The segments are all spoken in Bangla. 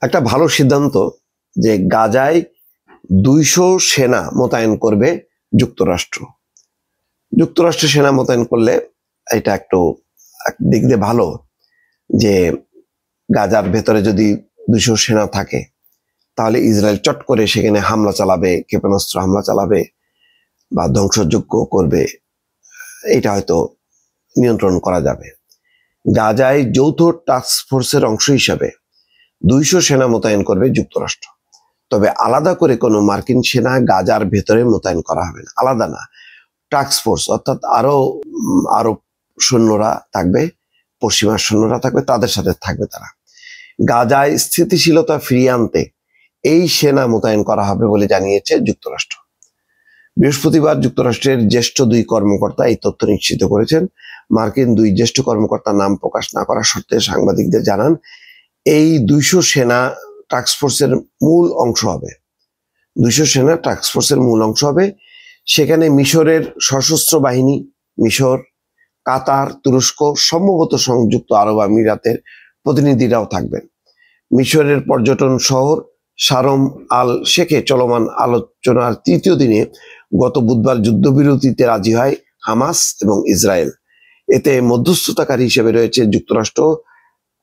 একটা ভালো সিদ্ধান্ত যে গাজায় 200 সেনা মোতায়েন করবে যুক্তরাষ্ট্র। যুক্তরাষ্ট্র সেনা মোতায়েন করলে এটা একটু দিক দিয়ে ভালো যে গাজার ভেতরে যদি 200 সেনা থাকে তাহলে ইসরায়েল চট করে সেখানে হামলা চালাবে, ক্ষেপণাস্ত্র হামলা চালাবে বা ধ্বংসযোগ্য করবে, এটা হয়তো নিয়ন্ত্রণ করা যাবে। গাজায় যৌথ টাস্ক ফোর্সের অংশ হিসাবে 200 সেনা মোতায়েন করবে যুক্তরাষ্ট্র। তবে আলাদা করে কোনো মার্কিন সেনা গাজার ভেতরে মোতায়েন করা হবে না, আলাদা না, টাস্ক ফোর্স অর্থাৎ আরো সৈন্যরা থাকবে, পশ্চিমা সৈন্যরা থাকবে, তাদের সাথে থাকবে তারা। গাজায় স্থিতিশীলতা ফিরিয়ে আনতে এই সেনা মোতায়েন করা হবে বলে জানিয়েছে যুক্তরাষ্ট্র। বৃহস্পতিবার যুক্তরাষ্ট্রের জ্যেষ্ঠ 2 কর্মকর্তা এই তথ্য নিশ্চিত করেছেন। মার্কিন 2 জ্যেষ্ঠ কর্মকর্তা নাম প্রকাশ না করার শর্তে সাংবাদিকদের জানান, এই 200 সেনা টাস্কফোর্সের মূল অংশ হবে। 200 সেনা টাস্কফোর্সের মূল অংশ হবে। সেখানে মিশরের সশস্ত্র বাহিনী, মিশর, কাতার, তুরস্ক, সম্ভবত সংযুক্ত আরব আমিরাতের প্রতিনিধিরাও থাকবেন। মিশরের পর্যটন শহর শারম আল শেখে চলমান আলোচনার 3য় দিনে গত বুধবার যুদ্ধবিরতিতে রাজি হয় হামাস এবং ইসরায়েল। এতে মধ্যস্থতাকারী হিসেবে রয়েছে যুক্তরাষ্ট্র,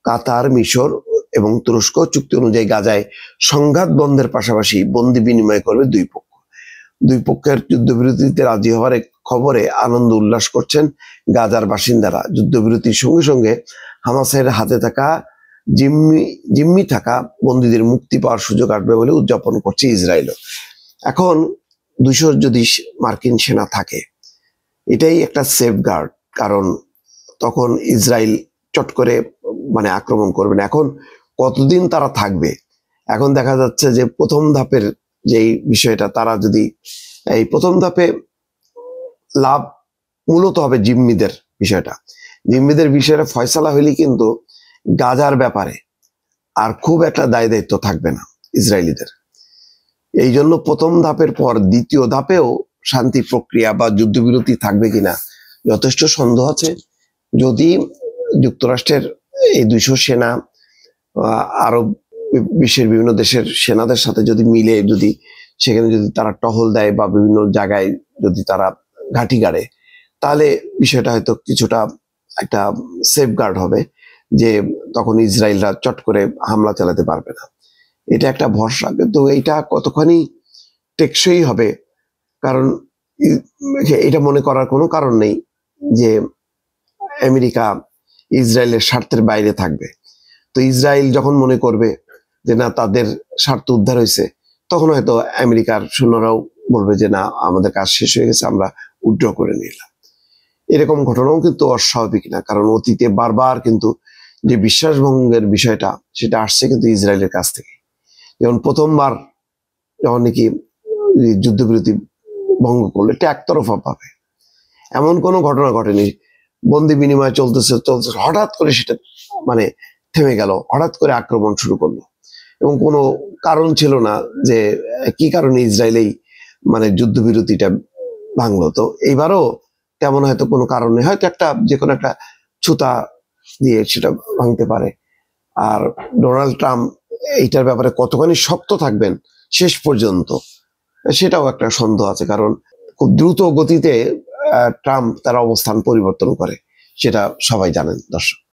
কাতার, মিশর এবং তুরস্ক। চুক্তি অনুযায়ী গাজায় সংঘাত বন্ধের পাশাপাশি বন্দি বিনিময় করবে দুই পক্ষ। দুই পক্ষের যুদ্ধবিরতিতে রাজি হওয়ার খবরে আনন্দ উল্লাস করছেন গাজার বাসিন্দারা। যুদ্ধবিরতির সঙ্গে সঙ্গে হামাসের হাতে থাকা জিম্মি থাকা বন্দীদের মুক্তি পাওয়ার সুযোগ আসবে বলে উদযাপন করছে ইসরায়েলও। এখন 200 যদি মার্কিন সেনা থাকে, এটাই একটা সেফগার্ড, কারণ তখন ইসরায়েল চট করে আক্রমণ করবে না। এখন কতদিন তারা থাকবে? এখন দেখা যাচ্ছে যে প্রথম ধাপের যেই বিষয়টা, তারা যদি এই প্রথম ধাপে লাভ মূলত হবে জিম্মিদের বিষয়টা ফয়সালা হইলে কিন্তু গাজার ব্যাপারে আর খুব একটা দায় দায়িত্ব থাকবে না ইসরায়েলিদের। এই জন্য প্রথম ধাপের পর দ্বিতীয় ধাপেও শান্তি প্রক্রিয়া বা যুদ্ধবিরতি থাকবে কিনা যথেষ্ট সন্দেহ আছে। যদি যুক্তরাষ্ট্রের এই 200 সেনা আরব বিশ্বের বিভিন্ন দেশের সেনাদের সাথে যদি মিলে, যদি সেখানে যদি তারা টহল দেয় বা বিভিন্ন জায়গায় যদি তারা ঘাঁটি গাড়ে, তাহলে বিষয়টা হয়তো কিছুটা একটা সেফগার্ড হবে, যে তখন ইসরায়েলরা চট করে হামলা চালাতে পারবে না। এটা একটা ভরসা, কিন্তু এইটা কতখানি টেকসই হবে, কারণ এটা মনে করার কোনো কারণ নেই যে আমেরিকা ইসরায়েলের স্বার্থের বাইরে থাকবে। তো ইসরায়েল যখন মনে করবে যে না, তাদের স্বার্থ উদ্ধার হয়েছে, তখন হয়তো আমেরিকার সৈন্যরাও বলবে যে না, আমাদের কাজ শেষ হয়ে গেছে, আমরা উইথড্র করে নিলাম। এরকম ঘটনাও কিন্তু অস্বাভাবিক না, কারণ অতীতে বারবার কিন্তু যে বিশ্বাসভঙ্গের বিষয়টা, সেটা আসছে কিন্তু ইসরায়েলের কাছ থেকে। যেমন প্রথমবার যখন নাকি যুদ্ধবিরতি ভঙ্গ করলো, এটা একতরফা পাবে, এমন কোনো ঘটনা ঘটেনি। বন্দি বিনিময় চলতেছে, হঠাৎ করে সেটা থেমে গেল, হঠাৎ করে আক্রমণ শুরু করলো এবং কোনো কারণ ছিল না যে কি কারণে ইসরায়েলেই যুদ্ধবিরতিটা ভাঙলো। তো এইবারও তেমন হয়তো কোনো কারণ নেই, হয়তো যে কোনো একটা ছুতা দিয়ে সেটা ভাঙতে পারে। আর ডোনাল্ড ট্রাম্প এইটার ব্যাপারে কতখানি শক্ত থাকবেন শেষ পর্যন্ত, সেটাও একটা সন্দেহ আছে, কারণ খুব দ্রুত গতিতে ট্রাম্প তার অবস্থান পরিবর্তন করে, সেটা সবাই জানেন দর্শক।